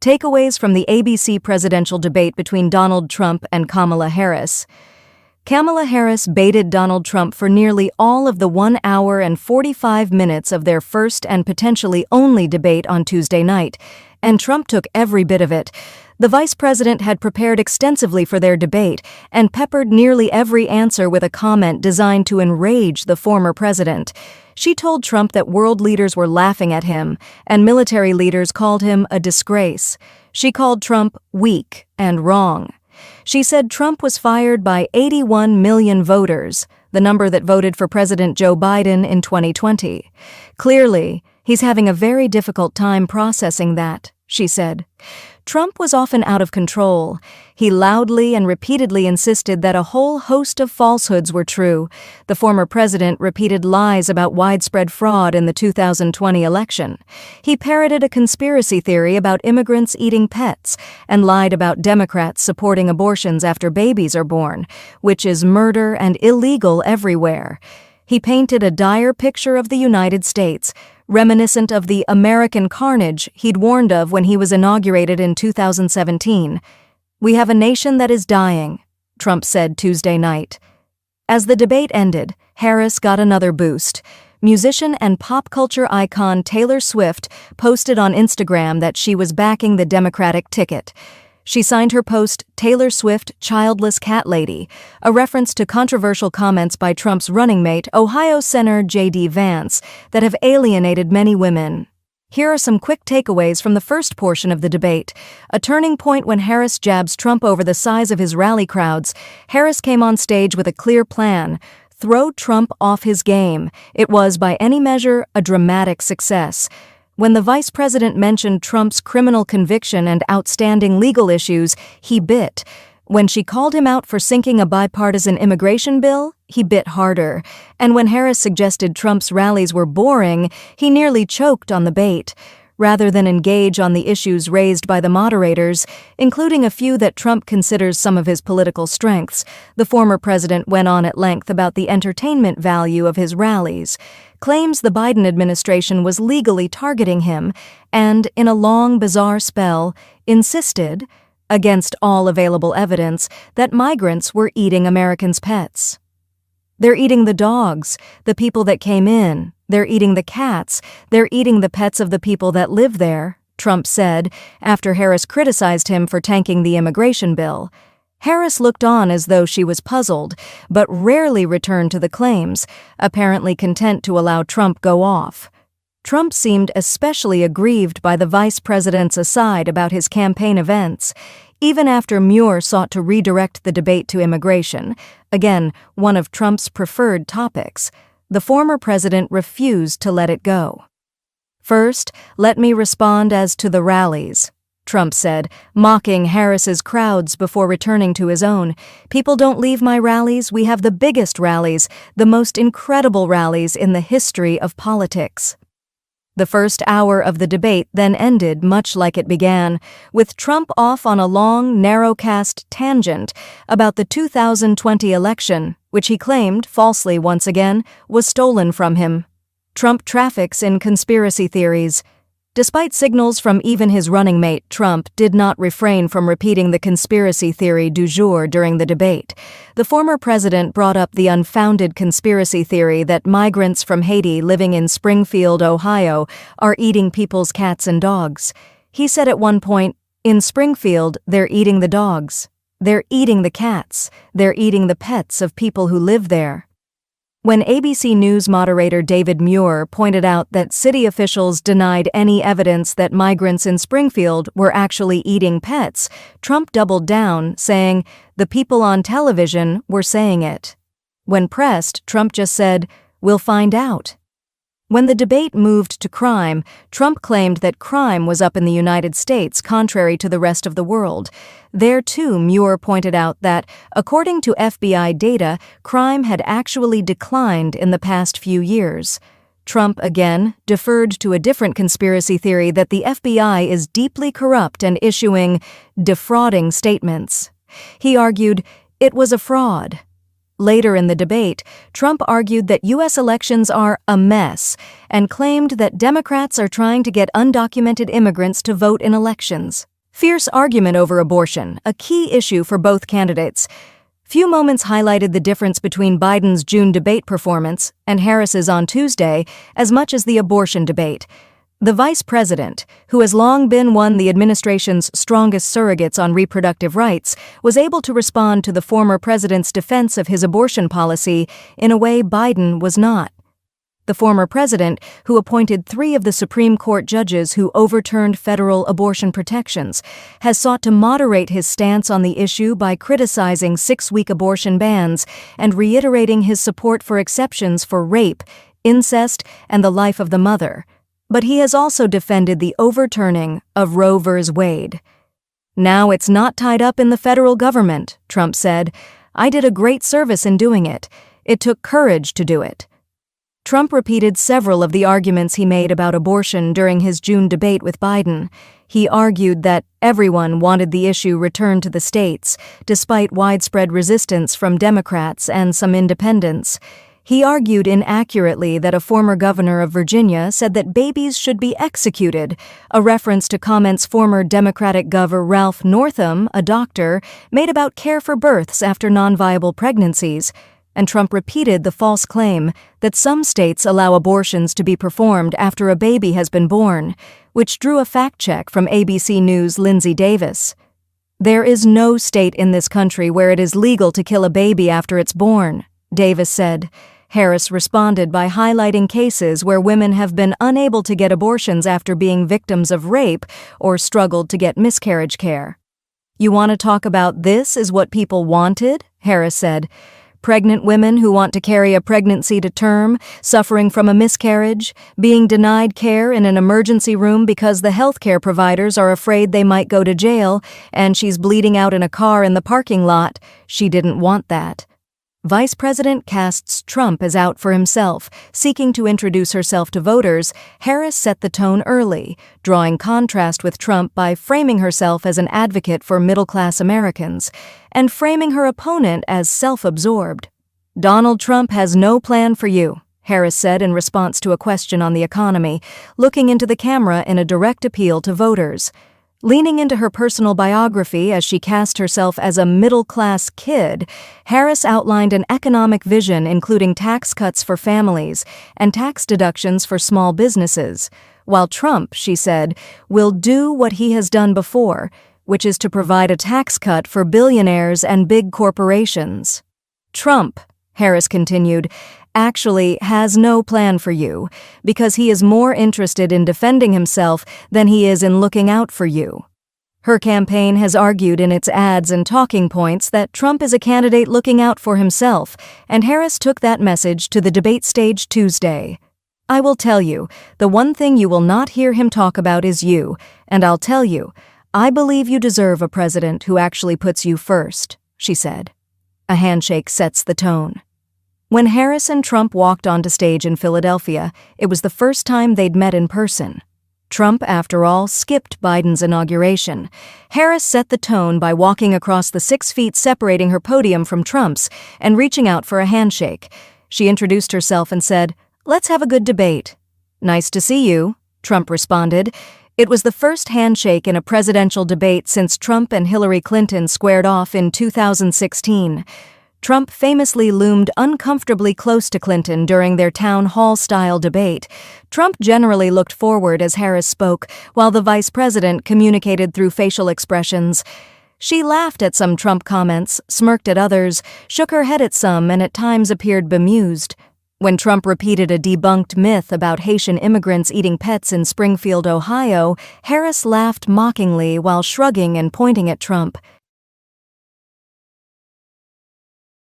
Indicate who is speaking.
Speaker 1: Takeaways from the ABC presidential debate between Donald Trump and Kamala Harris. Kamala Harris baited Donald Trump for nearly all of the 1 hour and 45 minutes of their first and potentially only debate on Tuesday night, and Trump took every bit of it. The vice president had prepared extensively for their debate and peppered nearly every answer with a comment designed to enrage the former president. She told Trump that world leaders were laughing at him, and military leaders called him a disgrace. She called Trump weak and wrong. She said Trump was fired by 81 million voters, the number that voted for President Joe Biden in 2020. Clearly, he's having a very difficult time processing that, she said. Trump was often out of control. He loudly and repeatedly insisted that a whole host of falsehoods were true. The former president repeated lies about widespread fraud in the 2020 election. He parroted a conspiracy theory about immigrants eating pets and lied about Democrats supporting abortions after babies are born, which is murder and illegal everywhere. He painted a dire picture of the United States, reminiscent of the American carnage he'd warned of when he was inaugurated in 2017. "We have a nation that is dying," Trump said Tuesday night. As the debate ended, Harris got another boost. Musician and pop culture icon Taylor Swift posted on Instagram that she was backing the Democratic ticket. She signed her post Taylor Swift Childless Cat Lady, a reference to controversial comments by Trump's running mate, Ohio Senator J.D. Vance, that have alienated many women. Here are some quick takeaways from the first portion of the debate. A turning point when Harris jabs Trump over the size of his rally crowds. Harris came on stage with a clear plan: throw Trump off his game. It was, by any measure, a dramatic success. When the vice president mentioned Trump's criminal conviction and outstanding legal issues, he bit. When she called him out for sinking a bipartisan immigration bill, he bit harder. And when Harris suggested Trump's rallies were boring, he nearly choked on the bait. Rather than engage on the issues raised by the moderators, including a few that Trump considers some of his political strengths, the former president went on at length about the entertainment value of his rallies, claims the Biden administration was legally targeting him, and, in a long, bizarre spell, insisted, against all available evidence, that migrants were eating Americans' pets. "They're eating the dogs, the people that came in. They're eating the cats. They're eating the pets of the people that live there," Trump said, after Harris criticized him for tanking the immigration bill. Harris looked on as though she was puzzled, but rarely returned to the claims, apparently content to allow Trump go off. Trump seemed especially aggrieved by the vice president's aside about his campaign events, even after Muir sought to redirect the debate to immigration, again, one of Trump's preferred topics. The former president refused to let it go. "First, let me respond as to the rallies," Trump said, mocking Harris's crowds before returning to his own. "People don't leave my rallies. We have the biggest rallies, the most incredible rallies in the history of politics." The first hour of the debate then ended much like it began, with Trump off on a long, narrow-cast tangent about the 2020 election, which he claimed, falsely once again, was stolen from him. Trump traffics in conspiracy theories. Despite signals from even his running mate, Trump did not refrain from repeating the conspiracy theory du jour during the debate. The former president brought up the unfounded conspiracy theory that migrants from Haiti living in Springfield, Ohio, are eating people's cats and dogs. He said at one point, "In Springfield, they're eating the dogs. They're eating the cats. They're eating the pets of people who live there." When ABC News moderator David Muir pointed out that city officials denied any evidence that migrants in Springfield were actually eating pets, Trump doubled down, saying, "The people on television were saying it." When pressed, Trump just said, "We'll find out." When the debate moved to crime, Trump claimed that crime was up in the United States contrary to the rest of the world. There, too, Muir pointed out that, according to FBI data, crime had actually declined in the past few years. Trump, again, deferred to a different conspiracy theory that the FBI is deeply corrupt and issuing defrauding statements. He argued, "It was a fraud." Later in the debate, Trump argued that U.S. elections are a mess and claimed that Democrats are trying to get undocumented immigrants to vote in elections. Fierce argument over abortion, a key issue for both candidates. Few moments highlighted the difference between Biden's June debate performance and Harris's on Tuesday as much as the abortion debate. The vice president, who has long been one of the administration's strongest surrogates on reproductive rights, was able to respond to the former president's defense of his abortion policy in a way Biden was not. The former president, who appointed 3 of the Supreme Court judges who overturned federal abortion protections, has sought to moderate his stance on the issue by criticizing 6-week abortion bans and reiterating his support for exceptions for rape, incest, and the life of the mother. But he has also defended the overturning of Roe v. Wade. "Now it's not tied up in the federal government," Trump said. "I did a great service in doing it. It took courage to do it." Trump repeated several of the arguments he made about abortion during his June debate with Biden. He argued that everyone wanted the issue returned to the states, despite widespread resistance from Democrats and some independents. He argued inaccurately that a former governor of Virginia said that babies should be executed, a reference to comments former Democratic Governor Ralph Northam, a doctor, made about care for births after non-viable pregnancies. And Trump repeated the false claim that some states allow abortions to be performed after a baby has been born, which drew a fact-check from ABC News' Lindsay Davis. "There is no state in this country where it is legal to kill a baby after it's born," Davis said. Harris responded by highlighting cases where women have been unable to get abortions after being victims of rape or struggled to get miscarriage care. "You want to talk about this is what people wanted?" Harris said. "Pregnant women who want to carry a pregnancy to term, suffering from a miscarriage, being denied care in an emergency room because the healthcare providers are afraid they might go to jail, and she's bleeding out in a car in the parking lot. She didn't want that." Vice President casts Trump as out for himself. Seeking to introduce herself to voters, Harris set the tone early, drawing contrast with Trump by framing herself as an advocate for middle-class Americans, and framing her opponent as self-absorbed. "Donald Trump has no plan for you," Harris said in response to a question on the economy, looking into the camera in a direct appeal to voters. Leaning into her personal biography as she cast herself as a middle-class kid, Harris outlined an economic vision including tax cuts for families and tax deductions for small businesses, while Trump, she said, will do what he has done before, which is to provide a tax cut for billionaires and big corporations. "Trump," Harris continued, "actually has no plan for you, because he is more interested in defending himself than he is in looking out for you." Her campaign has argued in its ads and talking points that Trump is a candidate looking out for himself, and Harris took that message to the debate stage Tuesday. "I will tell you, the one thing you will not hear him talk about is you, and I'll tell you, I believe you deserve a president who actually puts you first," she said. A handshake sets the tone. When Harris and Trump walked onto stage in Philadelphia, it was the first time they'd met in person. Trump, after all, skipped Biden's inauguration. Harris set the tone by walking across the 6 feet separating her podium from Trump's and reaching out for a handshake. She introduced herself and said, "Let's have a good debate." "Nice to see you," Trump responded. It was the first handshake in a presidential debate since Trump and Hillary Clinton squared off in 2016. Trump famously loomed uncomfortably close to Clinton during their town hall-style debate. Trump generally looked forward as Harris spoke, while the vice president communicated through facial expressions. She laughed at some Trump comments, smirked at others, shook her head at some, and at times appeared bemused. When Trump repeated a debunked myth about Haitian immigrants eating pets in Springfield, Ohio, Harris laughed mockingly while shrugging and pointing at Trump.